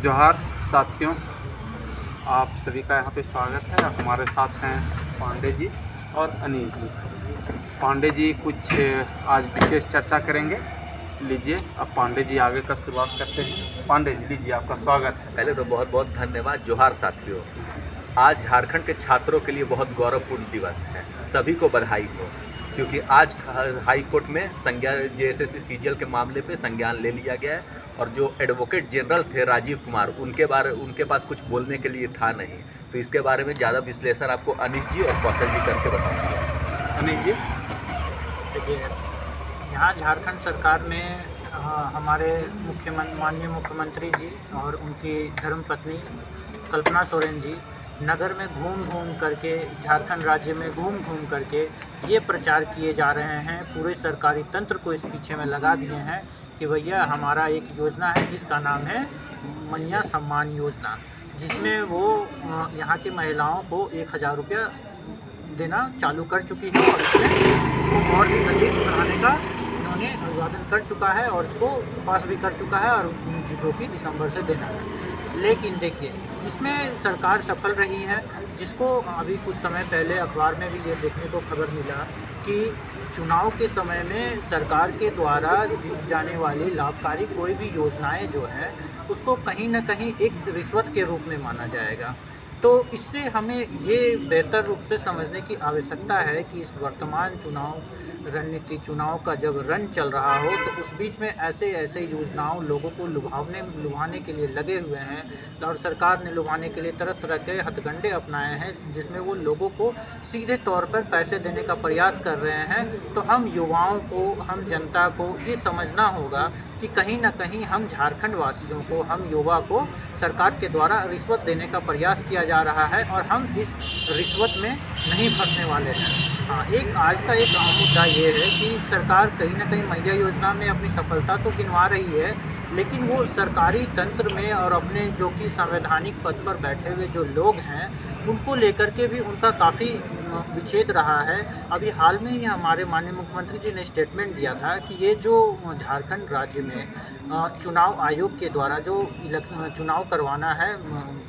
जोहार साथियों, आप सभी का यहाँ पे स्वागत है। हमारे साथ हैं पांडे जी और अनिल जी। पांडे जी कुछ आज विशेष चर्चा करेंगे। लीजिए, अब पांडे जी आगे का शुरुआत करते हैं। पांडे जी लीजिए, आपका स्वागत है। पहले तो बहुत बहुत धन्यवाद। जोहार साथियों, आज झारखंड के छात्रों के लिए बहुत गौरवपूर्ण दिवस है। सभी को बधाई हो, क्योंकि आज हाई कोर्ट में संज्ञान जेएसएससी सीजीएल के मामले पे संज्ञान ले लिया गया है। और जो एडवोकेट जनरल थे राजीव कुमार, उनके पास कुछ बोलने के लिए था नहीं। तो इसके बारे में ज़्यादा विश्लेषण आपको अनिश जी और कौशल जी करके बताएंगे। अनिल जी। देखिए, यहाँ झारखंड सरकार में हमारे माननीय मुख्यमंत्री जी और उनकी धर्मपत्नी कल्पना सोरेन जी नगर में घूम घूम करके, झारखंड राज्य में घूम घूम करके ये प्रचार किए जा रहे हैं। पूरे सरकारी तंत्र को इस पीछे में लगा दिए हैं कि भैया हमारा एक योजना है जिसका नाम है मैया सम्मान योजना, जिसमें वो यहाँ की महिलाओं को 1000 रुपया देना चालू कर चुकी है। और इसको और भी अधिक बढ़ाने का उन्होंने अभिवादन कर चुका है और इसको पास भी कर चुका है, और जो कि दिसंबर से देना है। लेकिन देखिए, इसमें सरकार सफल रही है, जिसको अभी कुछ समय पहले अखबार में भी ये देखने को खबर मिला कि चुनाव के समय में सरकार के द्वारा दी जाने वाली लाभकारी कोई भी योजनाएं जो हैं उसको कहीं ना कहीं एक रिश्वत के रूप में माना जाएगा। तो इससे हमें ये बेहतर रूप से समझने की आवश्यकता है कि इस वर्तमान रणनीति चुनाव का जब रन चल रहा हो, तो उस बीच में ऐसे योजनाओं लोगों को लुभाने के लिए लगे हुए हैं, और सरकार ने लुभाने के लिए तरह तरह के हथकंडे अपनाए हैं, जिसमें वो लोगों को सीधे तौर पर पैसे देने का प्रयास कर रहे हैं। तो हम युवाओं को, हम जनता को ये समझना होगा कि कहीं ना कहीं हम झारखंड वासियों को, हम युवा को सरकार के द्वारा रिश्वत देने का प्रयास किया जा रहा है, और हम इस रिश्वत में नहीं फंसने वाले हैं। हाँ, आज का एक अहम मुद्दा ये है कि सरकार कहीं ना कहीं मैया योजना में अपनी सफलता तो गिनवा रही है, लेकिन वो सरकारी तंत्र में और अपने जो कि संवैधानिक पद पर बैठे हुए जो लोग हैं उनको लेकर के भी उनका काफ़ी विच्छेद रहा है। अभी हाल में ही हमारे माननीय मुख्यमंत्री जी ने स्टेटमेंट दिया था कि ये जो झारखंड राज्य में चुनाव आयोग के द्वारा जो चुनाव करवाना है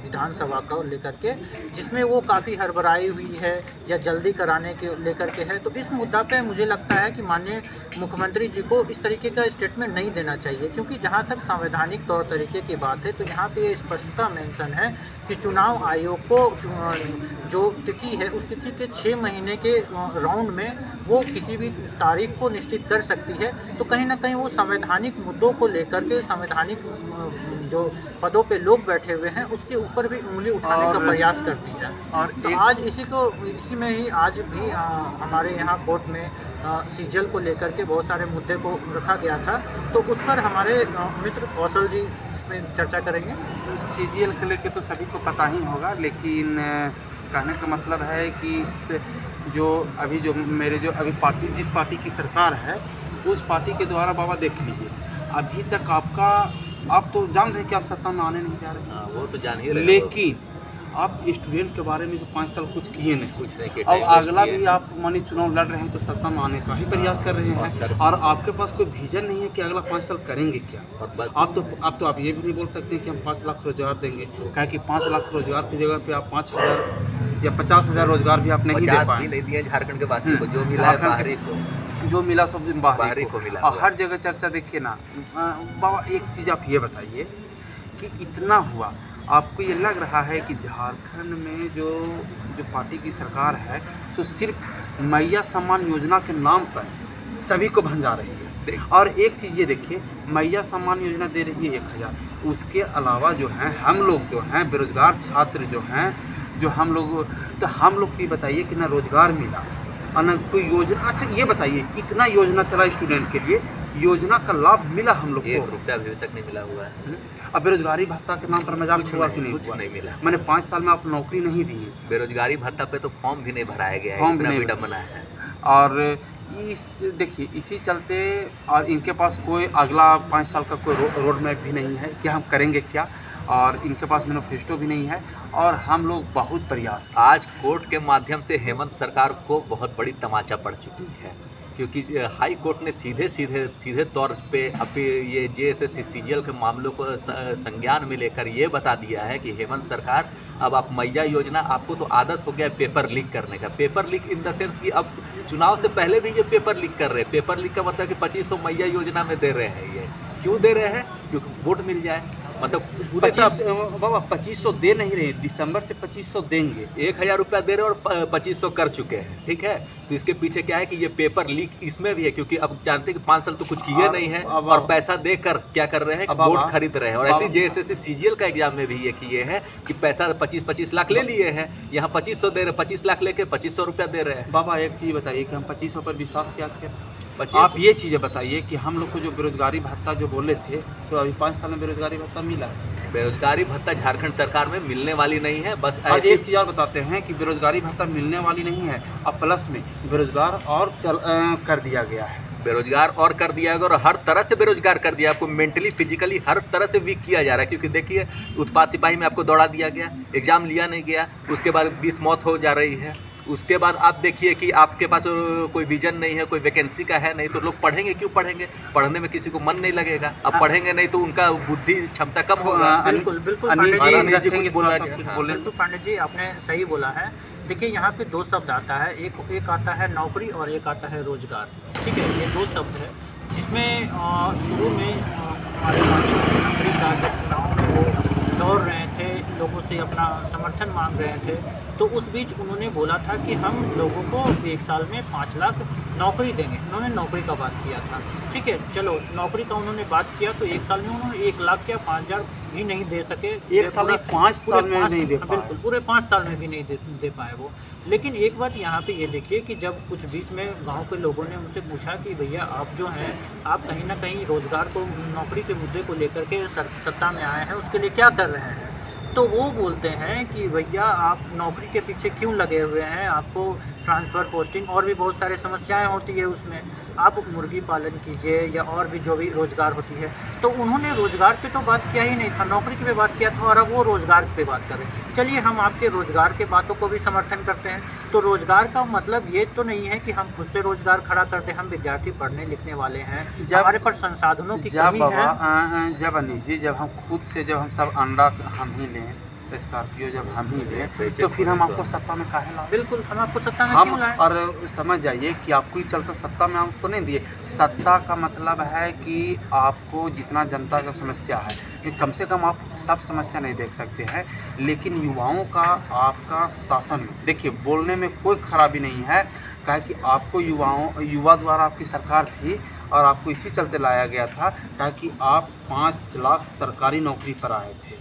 विधानसभा को लेकर के, जिसमें वो काफ़ी हड़बड़ाई हुई है या जल्दी कराने के लेकर के है, तो इस मुद्दा पे मुझे लगता है कि माननीय मुख्यमंत्री जी को इस तरीके का स्टेटमेंट नहीं देना चाहिए, क्योंकि जहाँ तक संवैधानिक तौर तरीके की बात है तो यहाँ पे स्पष्टता मेंशन है कि चुनाव आयोग को जो तिथि है उस तिथि के 6 महीने के राउंड में वो किसी भी तारीख को निश्चित कर सकती है। तो कहीं ना कहीं वो संवैधानिक मुद्दों को लेकर के, संवैधानिक जो पदों पे लोग बैठे हुए हैं उसके ऊपर भी उंगली उठाने का प्रयास करती है। और तो आज इसी में ही आज भी हमारे यहाँ कोर्ट में सीजीएल को लेकर के बहुत सारे मुद्दे को रखा गया था, तो उस पर हमारे मित्र कौशल जी इसमें चर्चा करेंगे। सीजीएल के लेके तो सभी को पता ही होगा, लेकिन कहने का मतलब है कि जो अभी पार्टी, जिस पार्टी की सरकार है उस पार्टी के द्वारा, बाबा देख लीजिए, अभी तक आप तो जान रहे हैं कि आप सत्ता में आने नहीं जा रहे। हाँ, वो तो जान ही रहे। लेकिन आप स्टूडेंट के बारे में जो 5 साल कुछ किए नहीं, और अगला भी आप मानी चुनाव लड़ रहे हैं तो सत्ता में आने का ही प्रयास कर रहे हैं, और आपके पास कोई विजन नहीं है कि अगला 5 साल करेंगे क्या। और बस आप ये भी नहीं बोल सकते कि हम 5 लाख रोजगार देंगे, क्या कि 5 लाख रोजगार की जगह पे आप 5000 या 50,000 रोजगार भी आप नहीं दे पाए। नहीं दिए झारखंड के वासियों को, जो मिला है बाहरी को, जो मिला सब बाहरी को मिला। और हर जगह चर्चा देखिए ना बाबा, एक चीज़ आप ये बताइए कि इतना हुआ, आपको ये लग रहा है कि झारखंड में जो पार्टी की सरकार है तो सिर्फ मैया सम्मान योजना के नाम पर सभी को भंजा रही है। और एक चीज़ ये देखिए, मैया सम्मान योजना दे रही है 1000, उसके अलावा जो हैं हम लोग जो हैं बेरोजगार छात्र जो हैं, जो हम लोग की बताइए कि ना रोजगार मिला और ना कोई योजना। अच्छा ये बताइए, इतना योजना चला स्टूडेंट के लिए, योजना का लाभ मिला हम लोग को? 1 रुपया अभी तक नहीं मिला हुआ है। अब बेरोजगारी भत्ता के नाम पर मजाक हुआ कि नहीं? कुछ नहीं मिला। मैंने 5 साल में आप नौकरी नहीं दी। बेरोजगारी भत्ता पे तो फॉर्म भी नहीं भराया गया है, फॉर्म भी नहीं बना है। और देखिए इसी चलते, और इनके पास कोई अगला 5 साल का कोई रोड मैप भी नहीं है कि हम करेंगे क्या, और इनके पास मैनिफेस्टो भी नहीं है, और हम लोग बहुत प्रयास। आज कोर्ट के माध्यम से हेमंत सरकार को बहुत बड़ी तमाचा पड़ चुकी है, क्योंकि हाई कोर्ट ने सीधे तौर पे अभी ये जेएसएससी सीजीएल के मामलों को संज्ञान में लेकर ये बता दिया है कि हेमंत सरकार, अब आप मैया योजना, आपको तो आदत हो गया पेपर लीक करने का। Paper leak in the sense कि अब चुनाव से पहले भी ये पेपर लीक कर रहे हैं। पेपर लीक का मतलब कि 2500 मैया योजना में दे रहे हैं। ये क्यों दे रहे हैं? क्योंकि वोट मिल जाए। मतलब पूरे बाबा 2500 दे नहीं रहे, दिसंबर से 2500 देंगे। 1000 रुपया दे रहे हैं और 2500 कर चुके हैं, ठीक है। तो इसके पीछे क्या है कि ये पेपर लीक इसमें भी है, क्योंकि अब जानते हैं कि 5 साल तो कुछ किए नहीं है और पैसा देकर क्या कर रहे हैं कि वोट खरीद रहे हैं। और ऐसे जेएसएससी सीजीएल का एग्जाम में भी ये किए हैं कि पैसा 25-25 लाख ले लिए हैं, यहाँ 2500 दे रहे, 25 लाख लेके 2500 रुपया दे रहे हैं। बाबा एक चीज़ बताइए कि हम 2500 पर विश्वास क्या करें? आप ये चीज़ें बताइए कि हम लोग को जो बेरोजगारी भत्ता जो बोले थे, तो अभी 5 साल में बेरोजगारी भत्ता मिला है? बेरोजगारी भत्ता झारखंड सरकार में मिलने वाली नहीं है। बस और एक चीज़ और बताते हैं कि बेरोजगारी भत्ता मिलने वाली नहीं है, और प्लस में बेरोजगार और कर दिया गया है। बेरोजगार और कर दिया गया, और हर तरह से बेरोजगार कर दिया। आपको मेंटली फिजिकली हर तरह से वीक किया जा रहा है। क्योंकि देखिए, उत्पाद सिपाही में आपको दौड़ा दिया गया, एग्जाम लिया नहीं गया, उसके बाद 20 मौत हो जा रही है। उसके बाद आप देखिए कि आपके पास कोई विजन नहीं है, कोई वैकेंसी का है नहीं, तो लोग पढ़ेंगे क्यों? पढ़ेंगे, पढ़ने में किसी को मन नहीं लगेगा। अब पढ़ेंगे नहीं तो उनका बुद्धि क्षमता कम होगा। बिल्कुल बिल्कुल अनिल पांडे जी जी, बोले बिल्कुल पांडे जी, आपने सही बोला है। देखिए, यहाँ पे 2 शब्द आता है, एक आता है नौकरी और एक आता है रोजगार। ठीक है, ये 2 शब्द है जिसमें शुरू में हमारे माननीय मुख्यमंत्री का जब चुनाव में वो दौड़ रहे थे, लोगों से अपना समर्थन मांग रहे थे, तो उस बीच उन्होंने बोला था कि हम लोगों को 1 साल में 5 लाख नौकरी देंगे। उन्होंने नौकरी का बात किया था। ठीक है, चलो नौकरी का उन्होंने बात किया तो 1 साल में उन्होंने 1 लाख क्या 5000 भी नहीं दे सके। 1 साल में 5 साल में नहीं दे पाए। बिल्कुल, पूरे 5 साल में भी नहीं दे पाए वो। लेकिन एक बात यहाँ पे ये देखिए कि जब कुछ बीच में गांव के लोगों ने उनसे पूछा कि भैया आप जो हैं, आप कहीं ना कहीं रोज़गार को, नौकरी के मुद्दे को लेकर के सत्ता में आए हैं, उसके लिए क्या कर रहे हैं, तो वो बोलते हैं कि भैया आप नौकरी के पीछे क्यों लगे हुए हैं, आपको ट्रांसफ़र, पोस्टिंग और भी बहुत सारे समस्याएं होती है उसमें, आप मुर्गी पालन कीजिए या और भी जो भी रोज़गार होती है। तो उन्होंने रोज़गार पे तो बात किया ही नहीं था, नौकरी पे बात किया था, और अब वो रोज़गार पे बात कर रहे हैं। चलिए, हम आपके रोज़गार के बातों को भी समर्थन करते हैं। तो रोज़गार का मतलब ये तो नहीं है कि हम खुद से रोज़गार खड़ा करते हैं। हम विद्यार्थी, पढ़ने लिखने वाले हैं, हमारे पास संसाधनों की कमी है। जब अनिल जी, जब हम खुद से, जब हम सब अंडा हम ही लें, स्कॉर्पियो जब हम ही लें, तो फिर हम आपको सत्ता में काहे लाए? बिल्कुल, हम आपको सत्ता में क्यों लाएं? और समझ जाइए कि आपको ही चलता सत्ता में आपको नहीं दिए। सत्ता का मतलब है कि आपको जितना जनता का समस्या है, कि कम से कम आप सब समस्या नहीं देख सकते हैं, लेकिन युवाओं का आपका शासन, देखिए बोलने में कोई खराबी नहीं है, क्या कि आपको युवा द्वारा आपकी सरकार थी और आपको इसी चलते लाया गया था ताकि आप 5 लाख सरकारी नौकरी पर आए थे,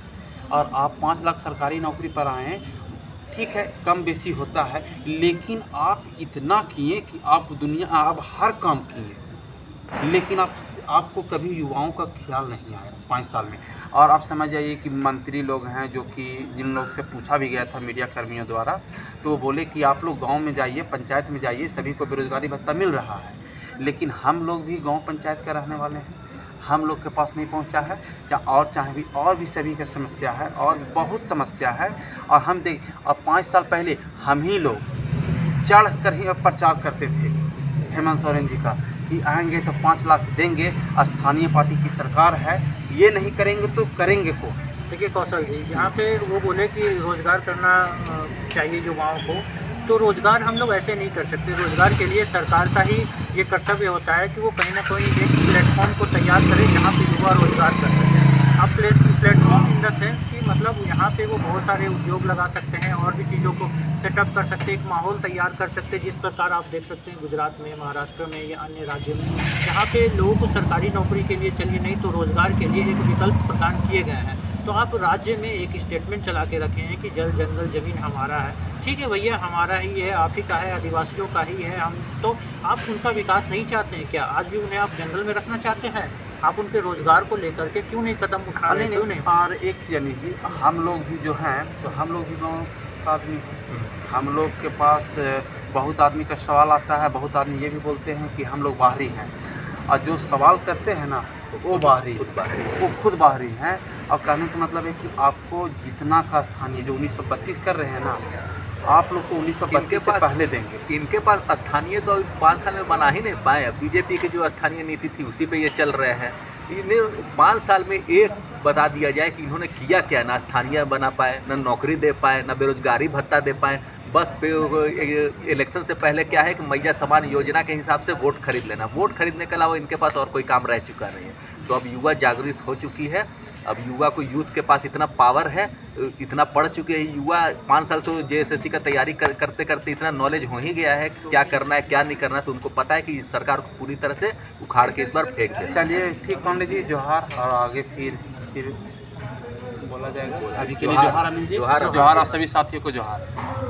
और आप 5 लाख सरकारी नौकरी पर आए। ठीक है, कम बेसी होता है, लेकिन आप इतना किए कि आप हर काम किए, लेकिन आपको कभी युवाओं का ख्याल नहीं आया 5 साल में। और आप समझ जाइए कि मंत्री लोग हैं, जो कि जिन लोग से पूछा भी गया था मीडिया कर्मियों द्वारा, तो वो बोले कि आप लोग गांव में जाइए, पंचायत में जाइए, सभी को बेरोजगारी भत्ता मिल रहा है। लेकिन हम लोग भी गांव पंचायत के रहने वाले हैं, हम लोग के पास नहीं पहुंचा है। चाहे और भी सभी का समस्या है, और बहुत समस्या है। और हम अब 5 साल पहले हम ही लोग चढ़ कर ही प्रचार करते थे हेमंत सोरेन जी का, कि आएंगे तो 5 लाख देंगे, स्थानीय पार्टी की सरकार है, ये नहीं करेंगे तो करेंगे को। देखिए कौशल जी, यहाँ पे वो बोले कि रोज़गार करना चाहिए युवाओं को, तो रोज़गार हम लोग ऐसे नहीं कर सकते। रोज़गार के लिए सरकार का ही ये कर्तव्य होता है कि वो कहीं ना कहीं एक प्लेटफॉर्म को तैयार करे जहाँ पे युवा रोज़गार कर सकें। अब प्लेटफॉर्म इन द सेंस कि मतलब यहाँ पे वो बहुत सारे उद्योग लगा सकते हैं, और भी चीज़ों को सेटअप कर सकते हैं, एक माहौल तैयार कर सकते हैं, जिस प्रकार आप देख सकते हैं गुजरात में, महाराष्ट्र में या अन्य राज्यों में, जहाँ पे लोगों को सरकारी नौकरी के लिए चलिए नहीं तो रोज़गार के लिए एक विकल्प प्रदान किए गए हैं। तो आप राज्य में एक स्टेटमेंट चला के रखे हैं कि जल जंगल ज़मीन हमारा है। ठीक है भैया, हमारा ही है, आप ही का है, आदिवासियों का ही है। हम तो आप उनका विकास नहीं चाहते हैं क्या? आज भी उन्हें आप जंगल में रखना चाहते हैं? आप उनके रोज़गार को लेकर के क्यों नहीं कदम उठा रहे? क्यों नहीं? और एक चीज़ अनिल जी, हम लोग भी जो हैं, तो हम लोग भी गाँव का आदमी हैं। हम लोग के पास बहुत आदमी का सवाल आता है, बहुत आदमी ये भी बोलते हैं कि हम लोग बाहरी हैं, और जो सवाल करते हैं ना वो खुद बाहरी हैं। और कहने का मतलब है कि आपको जितना का स्थानीय जो 1932 कर रहे हैं ना, आप लोग को 1932 से पहले देंगे। इनके पास स्थानीय तो अभी 5 साल में बना ही नहीं पाए। अब बीजेपी की जो स्थानीय नीति थी उसी पे ये चल रहे हैं। इन्हें 5 साल में एक बता दिया जाए कि इन्होंने किया क्या, ना स्थानीय बना पाए, ना नौकरी दे पाए, ना बेरोजगारी भत्ता दे पाए। बस इलेक्शन से पहले क्या है कि मैया समान योजना के हिसाब से वोट खरीद लेना। वोट खरीदने के अलावा इनके पास और कोई काम रह चुका नहीं है। तो अब युवा जागृत हो चुकी है। अब युवा को, यूथ के पास इतना पावर है, इतना पढ़ चुके हैं युवा। 5 साल तो जेएसएससी का तैयारी करते करते इतना नॉलेज हो ही गया है कि क्या करना है क्या नहीं करना। तो उनको पता है कि इस सरकार को पूरी तरह से उखाड़ के इस बार फेंक दे। चलिए ठीक, पांडे जी जोहार, और आगे फिर बोला जाएगा। अभी के लिए जोहार अनिल जी, जोहार, और सभी साथियों को जोहार।